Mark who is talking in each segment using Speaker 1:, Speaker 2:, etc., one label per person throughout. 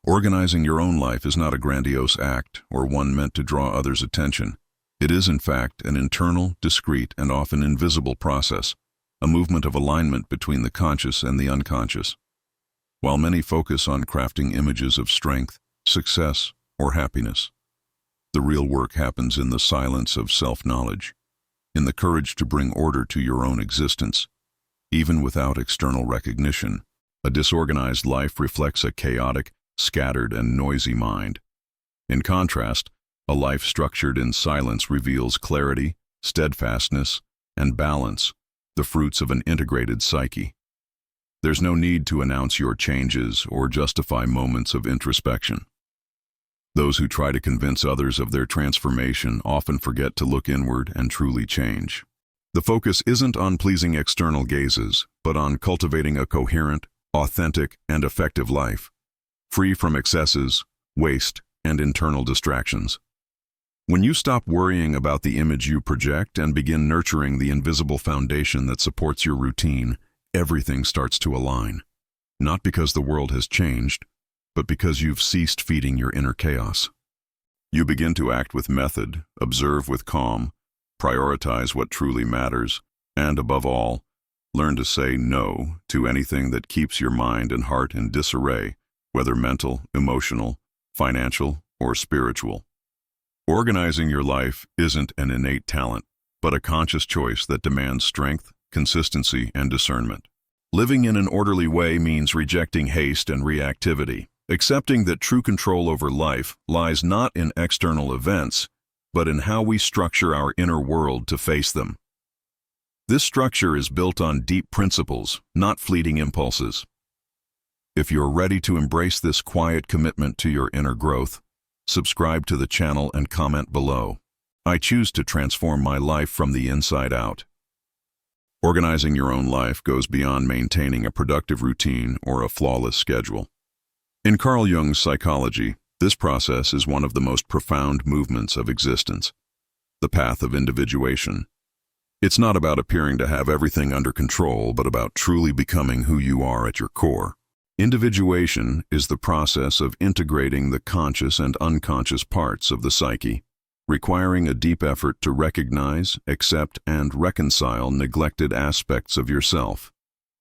Speaker 1: Organizing your own life is not a grandiose act or one meant to draw others' attention. It is, in fact, an internal, discreet, and often invisible process, a movement of alignment between the conscious and the unconscious. While many focus on crafting images of strength, success, or happiness, the real work happens in the silence of self-knowledge, in the courage to bring order to your own existence, even without external recognition. A disorganized life reflects a chaotic, scattered, and noisy mind. In contrast, a life structured in silence reveals clarity, steadfastness, and balance, the fruits of an integrated psyche. There's no need to announce your changes or justify moments of introspection. Those who try to convince others of their transformation often forget to look inward and truly change. The focus isn't on pleasing external gazes, but on cultivating a coherent, authentic, and effective life, free from excesses, waste, and internal distractions. When you stop worrying about the image you project and begin nurturing the invisible foundation that supports your routine, everything starts to align. Not because the world has changed, but because you've ceased feeding your inner chaos. You begin to act with method, observe with calm, prioritize what truly matters, and above all, learn to say no to anything that keeps your mind and heart in disarray, whether mental, emotional, financial, or spiritual. Organizing your life isn't an innate talent, but a conscious choice that demands strength, consistency, and discernment. Living in an orderly way means rejecting haste and reactivity, accepting that true control over life lies not in external events, but in how we structure our inner world to face them. This structure is built on deep principles, not fleeting impulses. If you're ready to embrace this quiet commitment to your inner growth, subscribe to the channel and comment below. I choose to transform my life from the inside out. Organizing your own life goes beyond maintaining a productive routine or a flawless schedule. In Carl Jung's psychology, this process is one of the most profound movements of existence, the path of individuation. It's not about appearing to have everything under control, but about truly becoming who you are at your core. Individuation is the process of integrating the conscious and unconscious parts of the psyche, requiring a deep effort to recognize, accept, and reconcile neglected aspects of yourself,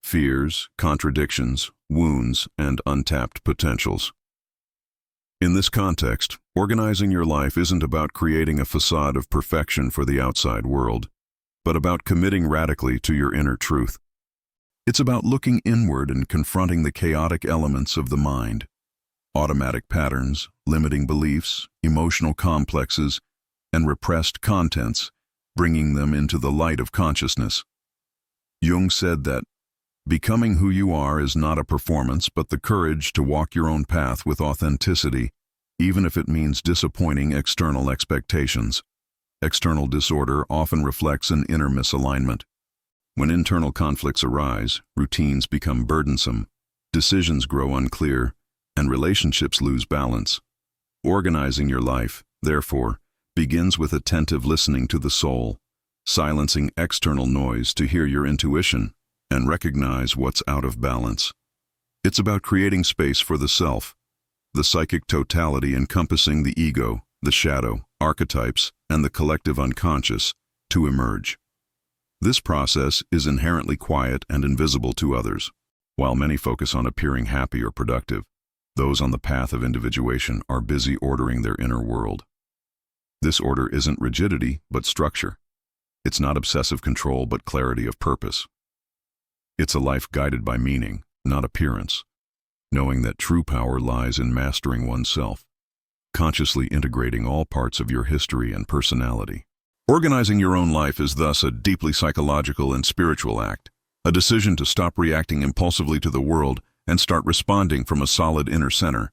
Speaker 1: fears, contradictions, wounds, and untapped potentials. In this context, organizing your life isn't about creating a facade of perfection for the outside world, but about committing radically to your inner truth. It's about looking inward and confronting the chaotic elements of the mind, automatic patterns, limiting beliefs, emotional complexes, and repressed contents, bringing them into the light of consciousness. Jung said that becoming who you are is not a performance, but the courage to walk your own path with authenticity, even if it means disappointing external expectations. External disorder often reflects an inner misalignment. When internal conflicts arise, routines become burdensome, decisions grow unclear, and relationships lose balance. Organizing your life, therefore, begins with attentive listening to the soul, silencing external noise to hear your intuition and recognize what's out of balance. It's about creating space for the self, the psychic totality encompassing the ego, the shadow, archetypes, and the collective unconscious, to emerge. This process is inherently quiet and invisible to others. While many focus on appearing happy or productive, those on the path of individuation are busy ordering their inner world. This order isn't rigidity, but structure. It's not obsessive control, but clarity of purpose. It's a life guided by meaning, not appearance, knowing that true power lies in mastering oneself, consciously integrating all parts of your history and personality. Organizing your own life is thus a deeply psychological and spiritual act, a decision to stop reacting impulsively to the world and start responding from a solid inner center.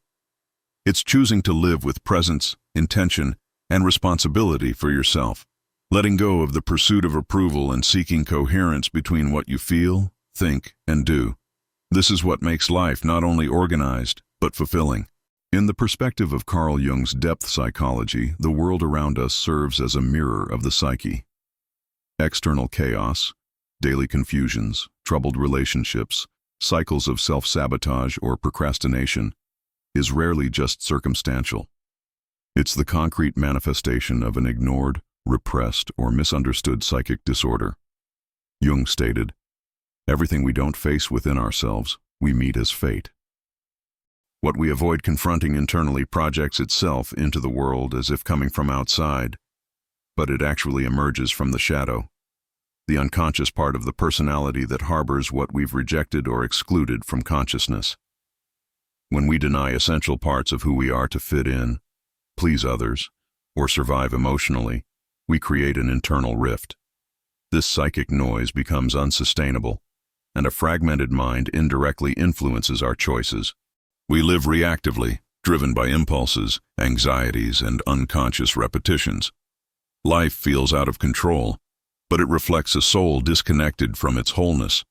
Speaker 1: It's choosing to live with presence, intention, and responsibility for yourself, letting go of the pursuit of approval and seeking coherence between what you feel, think, and do. This is what makes life not only organized, but fulfilling. In the perspective of Carl Jung's depth psychology, the world around us serves as a mirror of the psyche. External chaos, daily confusions, troubled relationships, cycles of self-sabotage or procrastination. is rarely just circumstantial. It's the concrete manifestation of an ignored, repressed, or misunderstood psychic disorder. Jung stated, "Everything we don't face within ourselves, we meet as fate." What we avoid confronting internally projects itself into the world as if coming from outside, but it actually emerges from the shadow, the unconscious part of the personality that harbors what we've rejected or excluded from consciousness. When we deny essential parts of who we are to fit in, please others, or survive emotionally, we create an internal rift. This psychic noise becomes unsustainable, and a fragmented mind indirectly influences our choices. We live reactively, driven by impulses, anxieties, and unconscious repetitions. Life feels out of control, but it reflects a soul disconnected from its wholeness.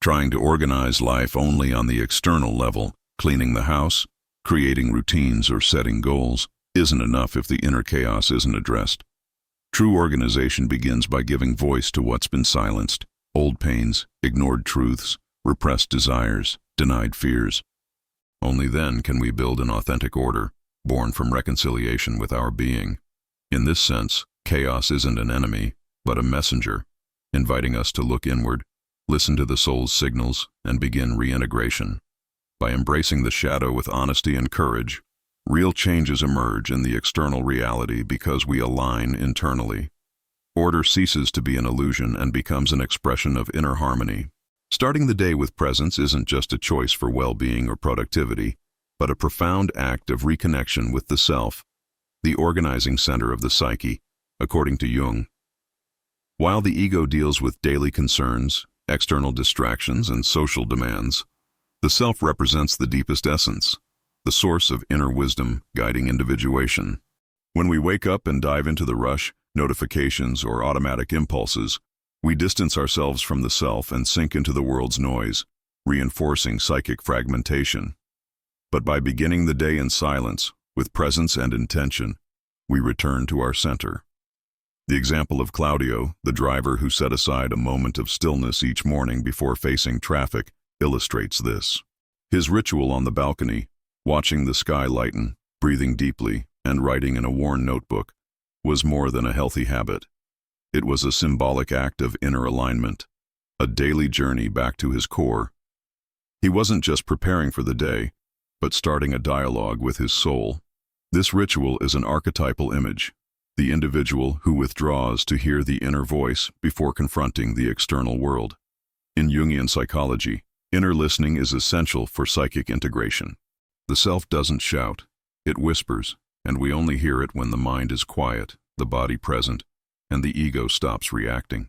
Speaker 1: Trying to organize life only on the external level, cleaning the house, creating routines, or setting goals, isn't enough if the inner chaos isn't addressed. True organization begins by giving voice to what's been silenced: old pains, ignored truths, repressed desires, denied fears. Only then can we build an authentic order, born from reconciliation with our being. In this sense, chaos isn't an enemy, but a messenger, inviting us to look inward, listen to the soul's signals, and begin reintegration. By embracing the shadow with honesty and courage, real changes emerge in the external reality because we align internally. Order ceases to be an illusion and becomes an expression of inner harmony. Starting the day with presence isn't just a choice for well-being or productivity, but a profound act of reconnection with the self, the organizing center of the psyche, according to Jung. While the ego deals with daily concerns, external distractions, and social demands, the self represents the deepest essence, the source of inner wisdom guiding individuation. When we wake up and dive into the rush, notifications, or automatic impulses, we distance ourselves from the self and sink into the world's noise, reinforcing psychic fragmentation. But by beginning the day in silence, with presence and intention, we return to our center. The example of Claudio, the driver who set aside a moment of stillness each morning before facing traffic, illustrates this. His ritual on the balcony, watching the sky lighten, breathing deeply, and writing in a worn notebook, was more than a healthy habit. It was a symbolic act of inner alignment, a daily journey back to his core. He wasn't just preparing for the day, but starting a dialogue with his soul. This ritual is an archetypal image, the individual who withdraws to hear the inner voice before confronting the external world. In Jungian psychology, inner listening is essential for psychic integration. The self doesn't shout, it whispers, and we only hear it when the mind is quiet, the body present, and the ego stops reacting.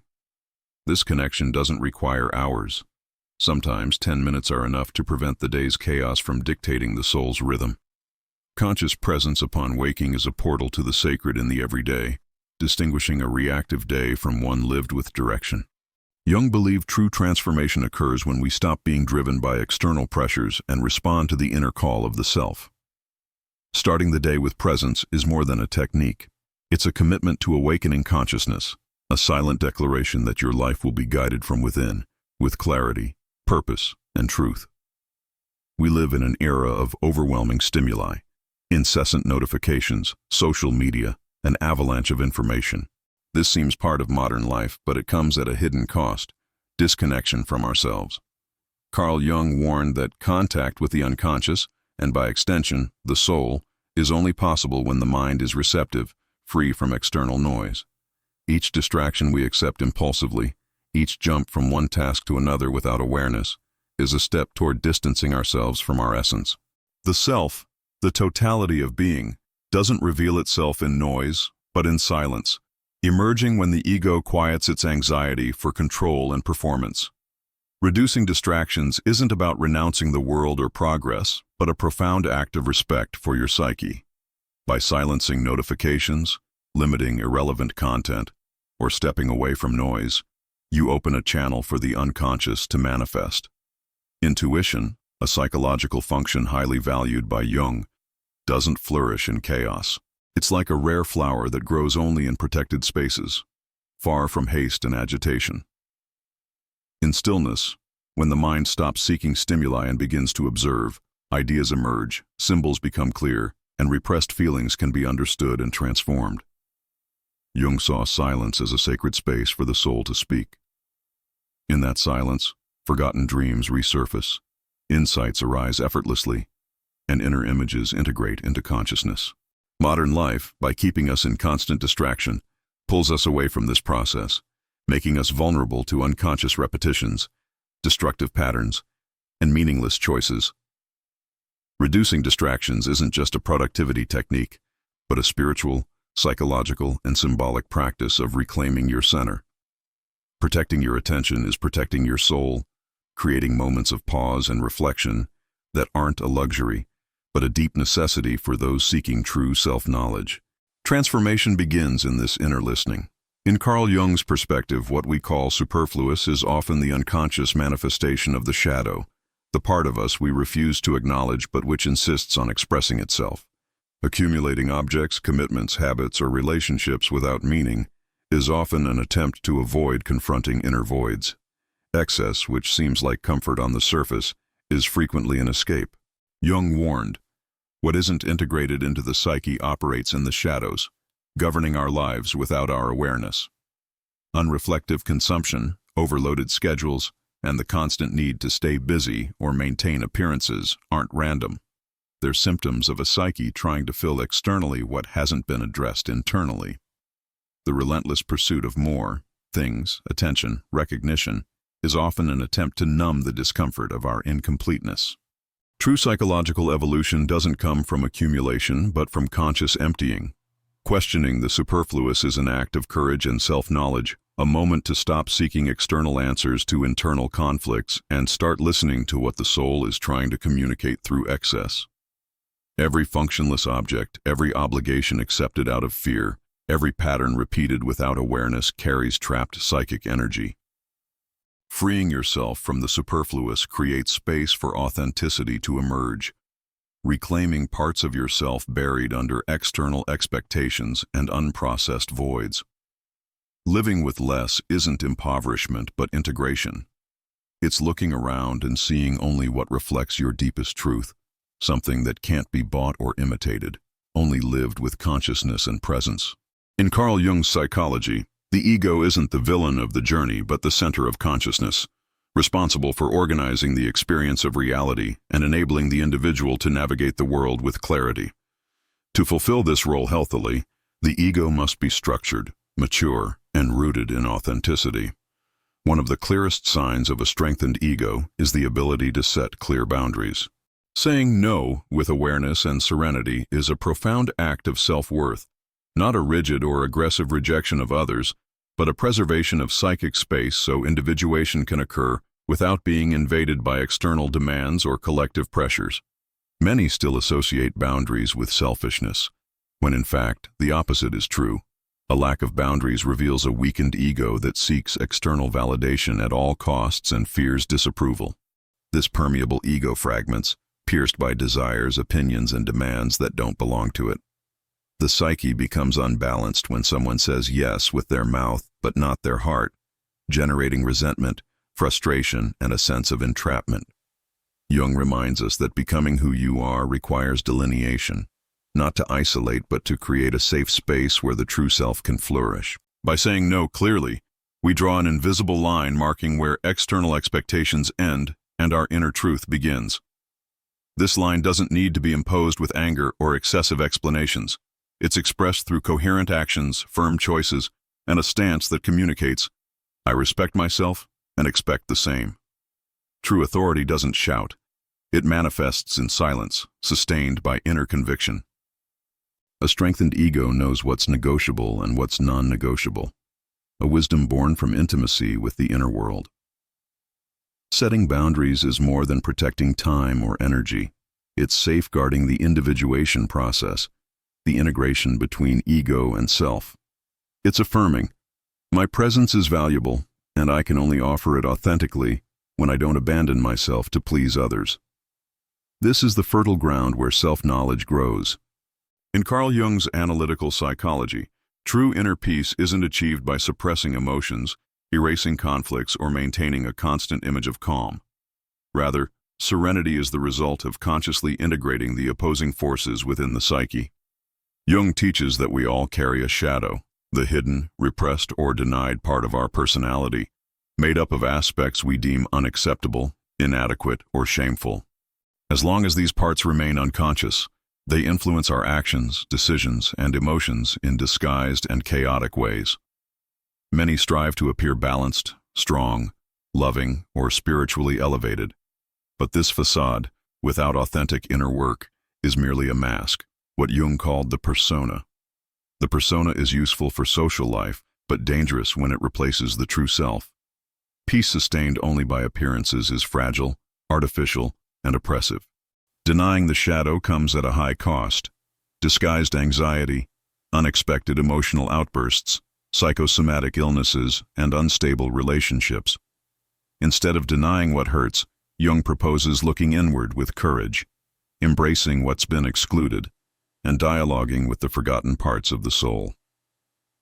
Speaker 1: This connection doesn't require hours. Sometimes 10 minutes are enough to prevent the day's chaos from dictating the soul's rhythm. Conscious presence upon waking is a portal to the sacred in the everyday, distinguishing a reactive day from one lived with direction. Jung believed true transformation occurs when we stop being driven by external pressures and respond to the inner call of the self. Starting the day with presence is more than a technique. It's a commitment to awakening consciousness, a silent declaration that your life will be guided from within, with clarity, purpose, and truth. We live in an era of overwhelming stimuli, incessant notifications, social media, an avalanche of information. This seems part of modern life, but it comes at a hidden cost: disconnection from ourselves. Carl Jung warned that contact with the unconscious, and by extension, the soul, is only possible when the mind is receptive, free from external noise. Each distraction we accept impulsively, each jump from one task to another without awareness, is a step toward distancing ourselves from our essence. The self, the totality of being, doesn't reveal itself in noise, but in silence, emerging when the ego quiets its anxiety for control and performance. Reducing distractions isn't about renouncing the world or progress, but a profound act of respect for your psyche. By silencing notifications, limiting irrelevant content, or stepping away from noise, you open a channel for the unconscious to manifest. Intuition, a psychological function highly valued by Jung, doesn't flourish in chaos. It's like a rare flower that grows only in protected spaces, far from haste and agitation. In stillness, when the mind stops seeking stimuli and begins to observe, Ideas emerge, symbols become clear, and repressed feelings can be understood and transformed. Jung saw silence as a sacred space for the soul to speak. In that silence, forgotten dreams resurface, insights arise effortlessly, and inner images integrate into consciousness. Modern life, by keeping us in constant distraction, pulls us away from this process, making us vulnerable to unconscious repetitions, destructive patterns, and meaningless choices. Reducing distractions isn't just a productivity technique, but a spiritual, psychological, and symbolic practice of reclaiming your center. Protecting your attention is protecting your soul, creating moments of pause and reflection that aren't a luxury, but a deep necessity for those seeking true self-knowledge. Transformation begins in this inner listening. In Carl Jung's perspective, what we call superfluous is often the unconscious manifestation of the shadow, the part of us we refuse to acknowledge but which insists on expressing itself. Accumulating objects, commitments, habits, or relationships without meaning is often an attempt to avoid confronting inner voids. Excess, which seems like comfort on the surface, is frequently an escape. Jung warned, what isn't integrated into the psyche operates in the shadows, governing our lives without our awareness. Unreflective consumption, overloaded schedules, and the constant need to stay busy or maintain appearances aren't random. They're symptoms of a psyche trying to fill externally what hasn't been addressed internally. The relentless pursuit of more, things, attention, recognition, is often an attempt to numb the discomfort of our incompleteness. True psychological evolution doesn't come from accumulation, but from conscious emptying. Questioning the superfluous is an act of courage and self-knowledge, a moment to stop seeking external answers to internal conflicts and start listening to what the soul is trying to communicate through excess. Every functionless object, every obligation accepted out of fear, every pattern repeated without awareness carries trapped psychic energy. Freeing yourself from the superfluous creates space for authenticity to emerge, reclaiming parts of yourself buried under external expectations and unprocessed voids. Living with less isn't impoverishment but integration. It's looking around and seeing only what reflects your deepest truth, something that can't be bought or imitated, only lived with consciousness and presence. In Carl Jung's psychology, the ego isn't the villain of the journey but the center of consciousness, responsible for organizing the experience of reality and enabling the individual to navigate the world with clarity. To fulfill this role healthily, the ego must be structured, mature, and rooted in authenticity. One of the clearest signs of a strengthened ego is the ability to set clear boundaries. Saying no with awareness and serenity is a profound act of self-worth, not a rigid or aggressive rejection of others, but a preservation of psychic space so individuation can occur without being invaded by external demands or collective pressures. Many still associate boundaries with selfishness, when in fact the opposite is true. A lack of boundaries reveals a weakened ego that seeks external validation at all costs and fears disapproval. This permeable ego fragments, pierced by desires, opinions, and demands that don't belong to it. The psyche becomes unbalanced when someone says yes with their mouth but not their heart, generating resentment, frustration, and a sense of entrapment. Jung reminds us that becoming who you are requires delineation, not to isolate but to create a safe space where the true self can flourish. By saying no clearly, we draw an invisible line marking where external expectations end and our inner truth begins. This line doesn't need to be imposed with anger or excessive explanations. It's expressed through coherent actions, firm choices, and a stance that communicates, I respect myself and expect the same. True authority doesn't shout. It manifests in silence, sustained by inner conviction. A strengthened ego knows what's negotiable and what's non-negotiable, a wisdom born from intimacy with the inner world. Setting boundaries is more than protecting time or energy. It's safeguarding the individuation process, the integration between ego and self. It's affirming, my presence is valuable, and I can only offer it authentically when I don't abandon myself to please others. This is the fertile ground where self-knowledge grows. In Carl Jung's analytical psychology, true inner peace isn't achieved by suppressing emotions, erasing conflicts, or maintaining a constant image of calm. Rather, Serenity is the result of consciously integrating the opposing forces within the psyche. Jung teaches that we all carry a shadow, the hidden, repressed, or denied part of our personality, made up of aspects we deem unacceptable, inadequate, or shameful. As long as these parts remain unconscious, they influence our actions, decisions, and emotions in disguised and chaotic ways. Many strive to appear balanced, strong, loving, or spiritually elevated. But this facade, without authentic inner work, is merely a mask, what Jung called the persona. The persona is useful for social life, but dangerous when it replaces the true self. Peace sustained only by appearances is fragile, artificial, and oppressive. Denying the shadow comes at a high cost. Disguised anxiety, unexpected emotional outbursts, psychosomatic illnesses, and unstable relationships. Instead of denying what hurts, Jung proposes looking inward with courage, embracing what's been excluded, and dialoguing with the forgotten parts of the soul.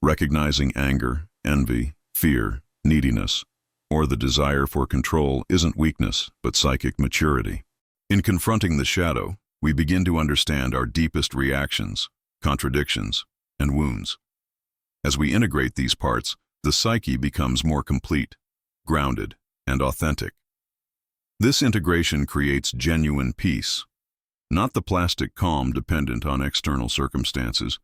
Speaker 1: Recognizing anger, envy, fear, neediness, or the desire for control isn't weakness, but psychic maturity. In confronting the shadow, we begin to understand our deepest reactions, contradictions, and wounds. As we integrate these parts, the psyche becomes more complete, grounded, and authentic. This integration creates genuine peace, not the plastic calm dependent on external circumstances,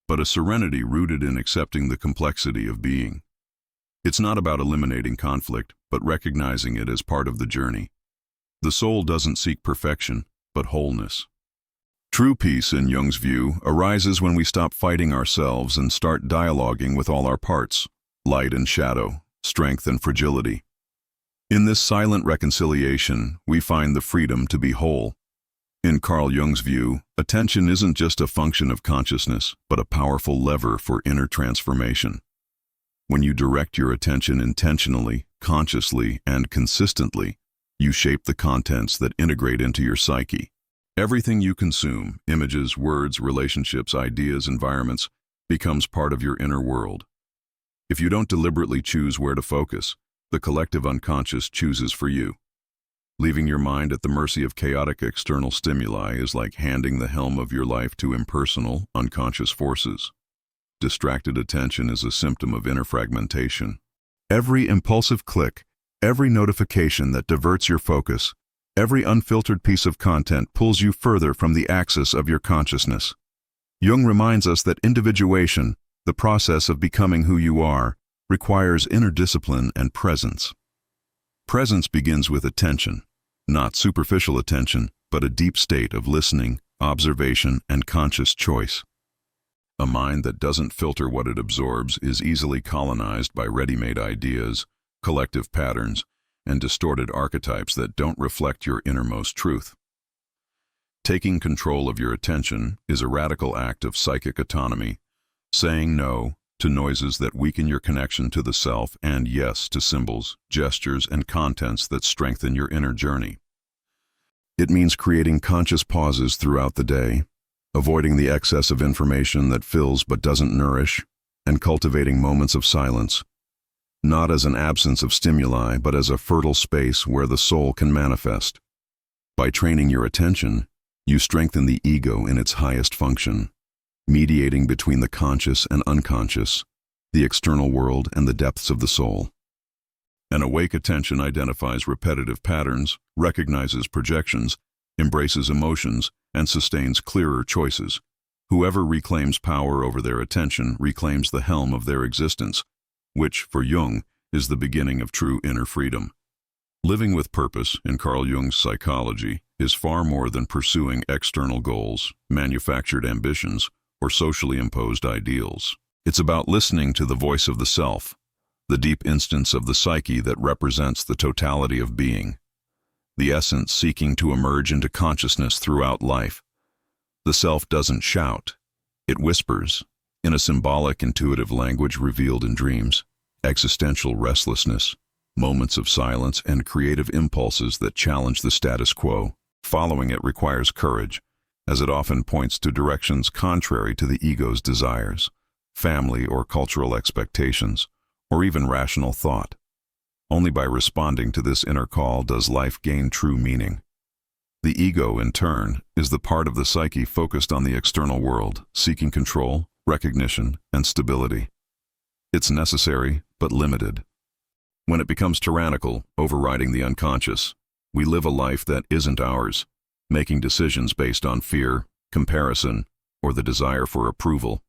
Speaker 1: but a serenity rooted in accepting the complexity of being. It's not about eliminating conflict, but recognizing it as part of the journey. The soul doesn't seek perfection, but wholeness. True peace, in Jung's view, arises when we stop fighting ourselves and start dialoguing with all our parts, light and shadow, strength and fragility. In this silent reconciliation, we find the freedom to be whole. In Carl Jung's view, attention isn't just a function of consciousness, but a powerful lever for inner transformation. When you direct your attention intentionally, consciously, and consistently, you shape the contents that integrate into your psyche. Everything you consume, images, words, relationships, ideas, environments, becomes part of your inner world. If you don't deliberately choose where to focus, the collective unconscious chooses for you. Leaving your mind at the mercy of chaotic external stimuli is like handing the helm of your life to impersonal, unconscious forces. Distracted attention is a symptom of inner fragmentation. Every impulsive click, every notification that diverts your focus, every unfiltered piece of content pulls you further from the axis of your consciousness. Jung reminds us that individuation, the process of becoming who you are, requires inner discipline and presence. Presence begins with attention, not superficial attention, but a deep state of listening, observation, and conscious choice. A mind that doesn't filter what it absorbs is easily colonized by ready-made ideas, collective patterns, and distorted archetypes that don't reflect your innermost truth. Taking control of your attention is a radical act of psychic autonomy, saying no to noises that weaken your connection to the self and yes to symbols, gestures, and contents that strengthen your inner journey. It means creating conscious pauses throughout the day, avoiding the excess of information that fills but doesn't nourish, and cultivating moments of silence, not as an absence of stimuli, but as a fertile space where the soul can manifest. By training your attention, you strengthen the ego in its highest function, mediating between the conscious and unconscious, the external world and the depths of the soul. An awake attention identifies repetitive patterns, recognizes projections, embraces emotions, and sustains clearer choices. Whoever reclaims power over their attention reclaims the helm of their existence, which, for Jung, is the beginning of true inner freedom. Living with purpose, in Carl Jung's psychology, is far more than pursuing external goals, manufactured ambitions, or socially imposed ideals. It's about listening to the voice of the self, the deep instance of the psyche that represents the totality of being, the essence seeking to emerge into consciousness throughout life. The self doesn't shout, it whispers, in a symbolic, intuitive language revealed in dreams, existential restlessness, moments of silence, and creative impulses that challenge the status quo. Following it requires courage, as it often points to directions contrary to the ego's desires, family or cultural expectations, or even rational thought. Only by responding to this inner call does life gain true meaning. The ego, in turn, is the part of the psyche focused on the external world, seeking control, recognition, and stability. It's necessary, but limited. When it becomes tyrannical, overriding the unconscious, we live a life that isn't ours, making decisions based on fear, comparison, or the desire for approval,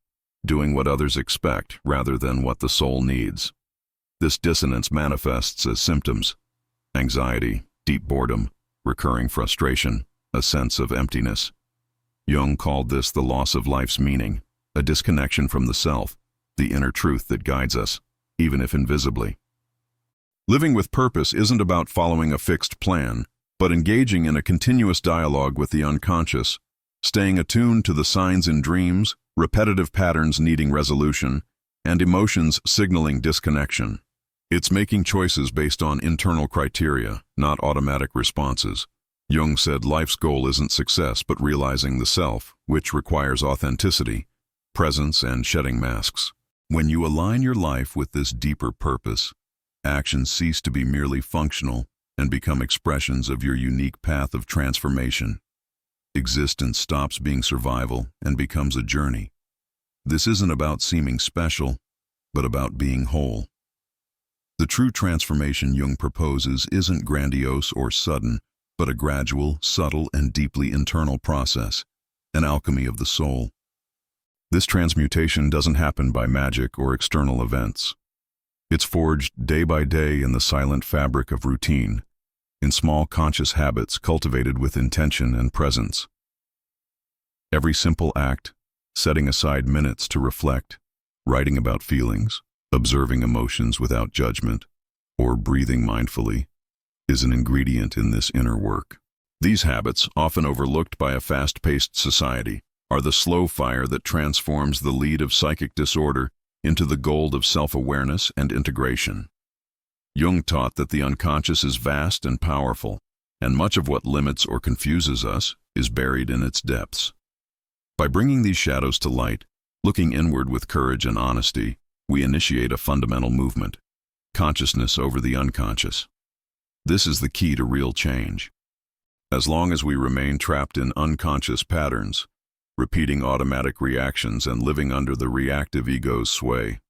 Speaker 1: doing what others expect rather than what the soul needs. This dissonance manifests as symptoms: anxiety, deep boredom, recurring frustration, a sense of emptiness. Jung called this the loss of life's meaning, a disconnection from the self, the inner truth that guides us, even if invisibly. Living with purpose isn't about following a fixed plan, but engaging in a continuous dialogue with the unconscious, staying attuned to the signs in dreams, repetitive patterns needing resolution, and emotions signaling disconnection. It's making choices based on internal criteria, not automatic responses. Jung said life's goal isn't success but realizing the self, which requires authenticity, presence, and shedding masks. When you align your life with this deeper purpose, actions cease to be merely functional and become expressions of your unique path of transformation. Existence stops being survival and becomes a journey. This isn't about seeming special, but about being whole. The true transformation Jung proposes isn't grandiose or sudden, but a gradual, subtle, and deeply internal process, an alchemy of the soul. This transmutation doesn't happen by magic or external events. It's forged day by day in the silent fabric of routine, in small conscious habits cultivated with intention and presence. Every simple act, setting aside minutes to reflect, writing about feelings, observing emotions without judgment, or breathing mindfully, is an ingredient in this inner work. These habits, often overlooked by a fast-paced society, are the slow fire that transforms the lead of psychic disorder into the gold of self-awareness and integration. Jung taught that the unconscious is vast and powerful, and much of what limits or confuses us is buried in its depths. By bringing these shadows to light, looking inward with courage and honesty, we initiate a fundamental movement: consciousness over the unconscious. This is the key to real change. As long as we remain trapped in unconscious patterns, repeating automatic reactions and living under the reactive ego's sway,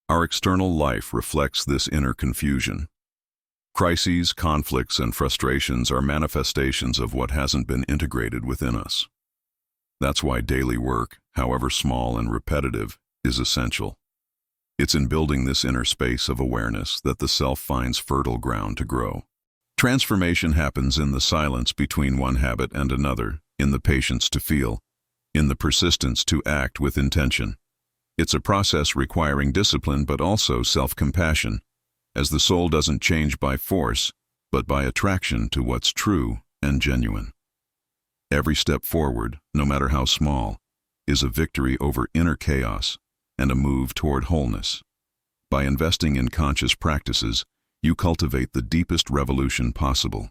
Speaker 1: our external life reflects this inner confusion. Crises, conflicts, and frustrations are manifestations of what hasn't been integrated within us. That's why daily work, however small and repetitive, is essential. It's in building this inner space of awareness that the self finds fertile ground to grow. Transformation happens in the silence between one habit and another, in the patience to feel, in the persistence to act with intention. It's a process requiring discipline but also self-compassion, as the soul doesn't change by force, but by attraction to what's true and genuine. Every step forward, no matter how small, is a victory over inner chaos and a move toward wholeness. By investing in conscious practices, you cultivate the deepest revolution possible,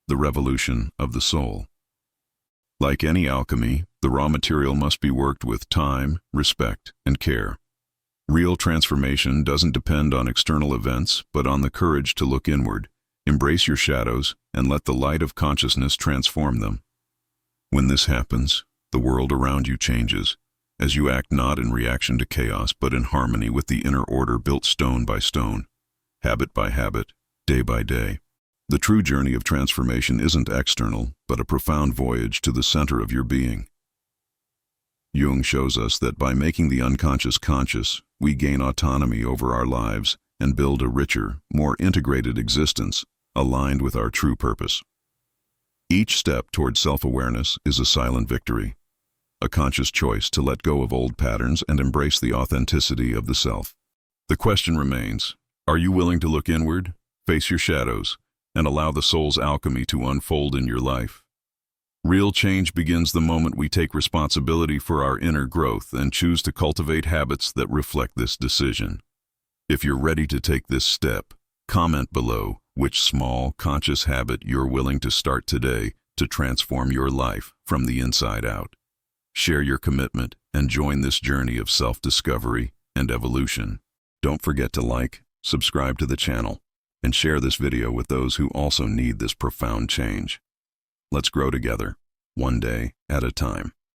Speaker 1: the revolution of the soul. Like any alchemy, the raw material must be worked with time, respect, and care. Real transformation doesn't depend on external events, but on the courage to look inward, embrace your shadows, and let the light of consciousness transform them. When this happens, the world around you changes, as you act not in reaction to chaos, but in harmony with the inner order built stone by stone, habit by habit, day by day. The true journey of transformation isn't external, but a profound voyage to the center of your being. Jung shows us that by making the unconscious conscious, we gain autonomy over our lives and build a richer, more integrated existence aligned with our true purpose. Each step toward self-awareness is a silent victory, a conscious choice to let go of old patterns and embrace the authenticity of the self. The question remains, are you willing to look inward, face your shadows, and allow the soul's alchemy to unfold in your life? Real change begins the moment we take responsibility for our inner growth and choose to cultivate habits that reflect this decision. If you're ready to take this step, comment below which small, conscious habit you're willing to start today to transform your life from the inside out. Share your commitment and join this journey of self-discovery and evolution. Don't forget to like, subscribe to the channel, and share this video with those who also need this profound change. Let's grow together, one day at a time.